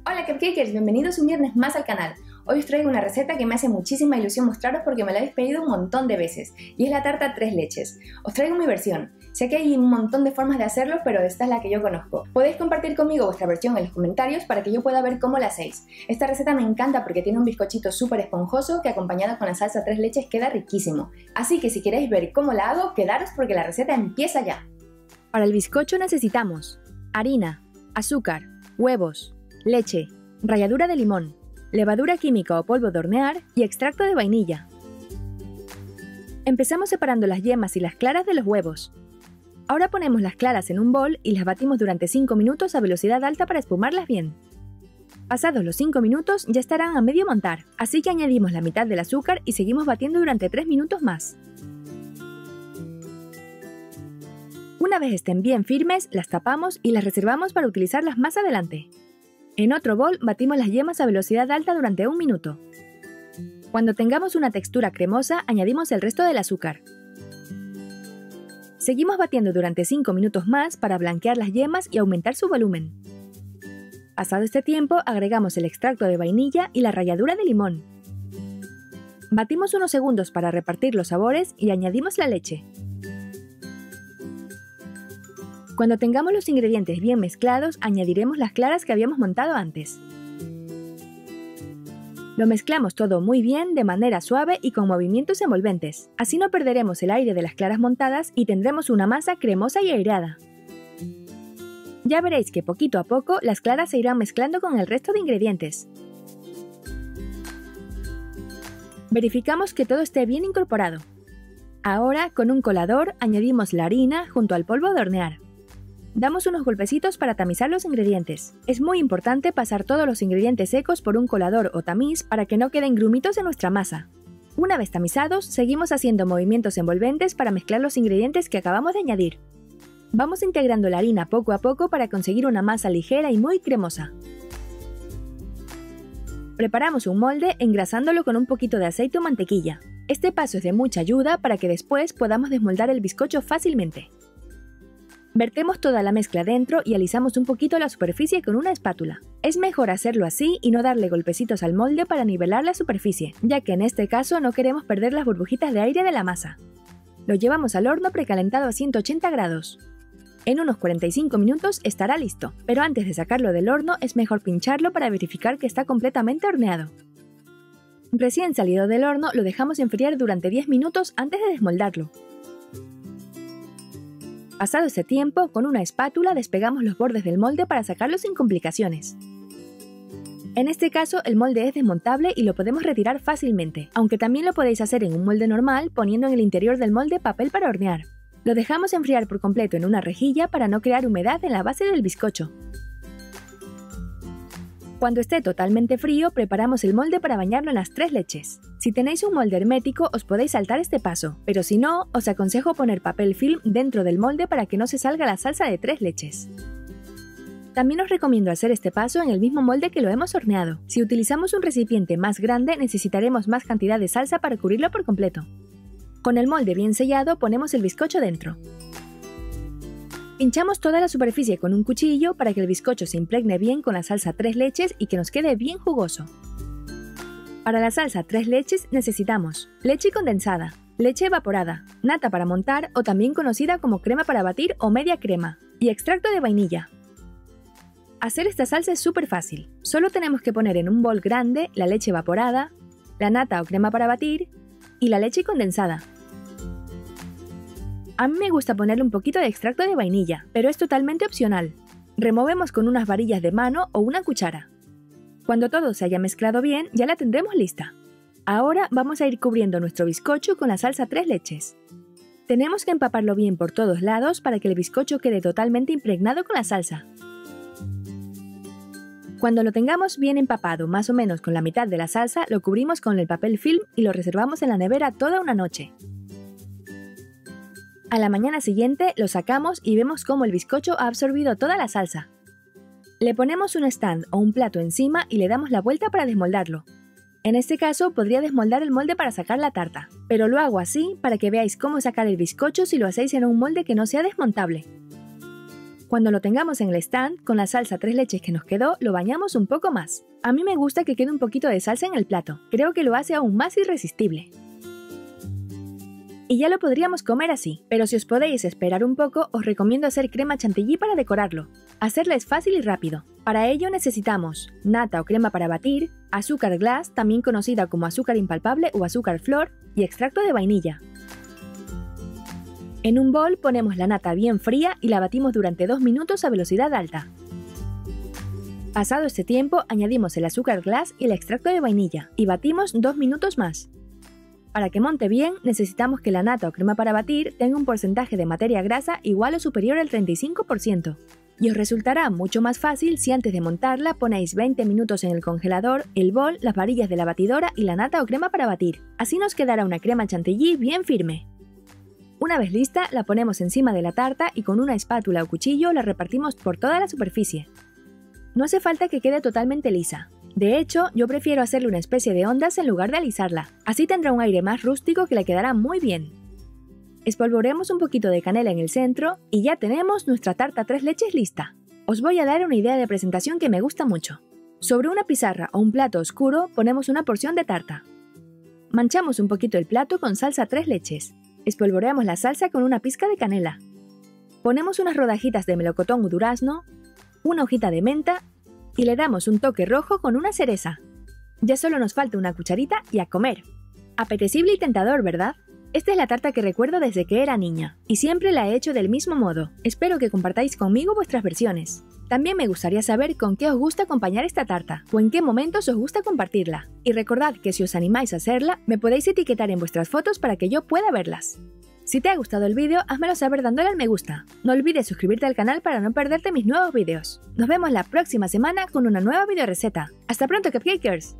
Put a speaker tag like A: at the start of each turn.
A: Hola Cupcakers, bienvenidos un viernes más al canal. Hoy os traigo una receta que me hace muchísima ilusión mostraros porque me la habéis pedido un montón de veces, y es la tarta tres leches. Os traigo mi versión. Sé que hay un montón de formas de hacerlo, pero esta es la que yo conozco. Podéis compartir conmigo vuestra versión en los comentarios para que yo pueda ver cómo la hacéis. Esta receta me encanta porque tiene un bizcochito súper esponjoso que acompañado con la salsa tres leches queda riquísimo. Así que si queréis ver cómo la hago, quedaros porque la receta empieza ya.
B: Para el bizcocho necesitamos harina, azúcar, huevos, leche, ralladura de limón, levadura química o polvo de hornear y extracto de vainilla. Empezamos separando las yemas y las claras de los huevos. Ahora ponemos las claras en un bol y las batimos durante 5 minutos a velocidad alta para espumarlas bien. Pasados los 5 minutos ya estarán a medio montar, así que añadimos la mitad del azúcar y seguimos batiendo durante 3 minutos más. Una vez estén bien firmes, las tapamos y las reservamos para utilizarlas más adelante. En otro bol batimos las yemas a velocidad alta durante 1 minuto. Cuando tengamos una textura cremosa, añadimos el resto del azúcar. Seguimos batiendo durante 5 minutos más para blanquear las yemas y aumentar su volumen. Pasado este tiempo, agregamos el extracto de vainilla y la ralladura de limón. Batimos unos segundos para repartir los sabores y añadimos la leche. Cuando tengamos los ingredientes bien mezclados, añadiremos las claras que habíamos montado antes. Lo mezclamos todo muy bien, de manera suave y con movimientos envolventes. Así no perderemos el aire de las claras montadas y tendremos una masa cremosa y aireada. Ya veréis que poquito a poco las claras se irán mezclando con el resto de ingredientes. Verificamos que todo esté bien incorporado. Ahora, con un colador, añadimos la harina junto al polvo de hornear. Damos unos golpecitos para tamizar los ingredientes. Es muy importante pasar todos los ingredientes secos por un colador o tamiz para que no queden grumitos en nuestra masa. Una vez tamizados, seguimos haciendo movimientos envolventes para mezclar los ingredientes que acabamos de añadir. Vamos integrando la harina poco a poco para conseguir una masa ligera y muy cremosa. Preparamos un molde engrasándolo con un poquito de aceite o mantequilla. Este paso es de mucha ayuda para que después podamos desmoldar el bizcocho fácilmente. Vertemos toda la mezcla dentro y alisamos un poquito la superficie con una espátula. Es mejor hacerlo así y no darle golpecitos al molde para nivelar la superficie, ya que en este caso no queremos perder las burbujitas de aire de la masa. Lo llevamos al horno precalentado a 180 grados. En unos 45 minutos estará listo, pero antes de sacarlo del horno es mejor pincharlo para verificar que está completamente horneado. Recién salido del horno lo dejamos enfriar durante 10 minutos antes de desmoldarlo. Pasado ese tiempo, con una espátula despegamos los bordes del molde para sacarlo sin complicaciones. En este caso, el molde es desmontable y lo podemos retirar fácilmente, aunque también lo podéis hacer en un molde normal poniendo en el interior del molde papel para hornear. Lo dejamos enfriar por completo en una rejilla para no crear humedad en la base del bizcocho. Cuando esté totalmente frío, preparamos el molde para bañarlo en las tres leches. Si tenéis un molde hermético, os podéis saltar este paso, pero si no, os aconsejo poner papel film dentro del molde para que no se salga la salsa de tres leches. También os recomiendo hacer este paso en el mismo molde que lo hemos horneado. Si utilizamos un recipiente más grande, necesitaremos más cantidad de salsa para cubrirlo por completo. Con el molde bien sellado, ponemos el bizcocho dentro. Pinchamos toda la superficie con un cuchillo para que el bizcocho se impregne bien con la salsa tres leches y que nos quede bien jugoso. Para la salsa tres leches necesitamos leche condensada, leche evaporada, nata para montar o también conocida como crema para batir o media crema, y extracto de vainilla. Hacer esta salsa es súper fácil. Solo tenemos que poner en un bol grande la leche evaporada, la nata o crema para batir y la leche condensada. A mí me gusta ponerle un poquito de extracto de vainilla, pero es totalmente opcional. Removemos con unas varillas de mano o una cuchara. Cuando todo se haya mezclado bien, ya la tendremos lista. Ahora vamos a ir cubriendo nuestro bizcocho con la salsa tres leches. Tenemos que empaparlo bien por todos lados para que el bizcocho quede totalmente impregnado con la salsa. Cuando lo tengamos bien empapado, más o menos con la mitad de la salsa, lo cubrimos con el papel film y lo reservamos en la nevera toda una noche. A la mañana siguiente lo sacamos y vemos cómo el bizcocho ha absorbido toda la salsa. Le ponemos un stand o un plato encima y le damos la vuelta para desmoldarlo. En este caso podría desmoldar el molde para sacar la tarta, pero lo hago así para que veáis cómo sacar el bizcocho si lo hacéis en un molde que no sea desmontable. Cuando lo tengamos en el stand, con la salsa 3 leches que nos quedó, lo bañamos un poco más. A mí me gusta que quede un poquito de salsa en el plato, creo que lo hace aún más irresistible. Y ya lo podríamos comer así, pero si os podéis esperar un poco, os recomiendo hacer crema chantilly para decorarlo. Hacerla es fácil y rápido. Para ello necesitamos nata o crema para batir, azúcar glass, también conocida como azúcar impalpable o azúcar flor, y extracto de vainilla. En un bol ponemos la nata bien fría y la batimos durante 2 minutos a velocidad alta. Pasado este tiempo, añadimos el azúcar glass y el extracto de vainilla, y batimos 2 minutos más. Para que monte bien, necesitamos que la nata o crema para batir tenga un porcentaje de materia grasa igual o superior al 35%. Y os resultará mucho más fácil si antes de montarla ponéis 20 minutos en el congelador, el bol, las varillas de la batidora y la nata o crema para batir. Así nos quedará una crema chantilly bien firme. Una vez lista, la ponemos encima de la tarta y con una espátula o cuchillo la repartimos por toda la superficie. No hace falta que quede totalmente lisa. De hecho, yo prefiero hacerle una especie de ondas en lugar de alisarla, así tendrá un aire más rústico que le quedará muy bien. Espolvoreamos un poquito de canela en el centro y ya tenemos nuestra tarta 3 leches lista. Os voy a dar una idea de presentación que me gusta mucho. Sobre una pizarra o un plato oscuro ponemos una porción de tarta. Manchamos un poquito el plato con salsa 3 leches. Espolvoreamos la salsa con una pizca de canela. Ponemos unas rodajitas de melocotón o durazno, una hojita de menta y le damos un toque rojo con una cereza. Ya solo nos falta una cucharita y a comer. Apetecible y tentador, ¿verdad? Esta es la tarta que recuerdo desde que era niña, y siempre la he hecho del mismo modo. Espero que compartáis conmigo vuestras versiones. También me gustaría saber con qué os gusta acompañar esta tarta, o en qué momentos os gusta compartirla. Y recordad que si os animáis a hacerla, me podéis etiquetar en vuestras fotos para que yo pueda verlas. Si te ha gustado el vídeo, házmelo saber dándole al me gusta. No olvides suscribirte al canal para no perderte mis nuevos vídeos. Nos vemos la próxima semana con una nueva videoreceta. ¡Hasta pronto, cupcakers!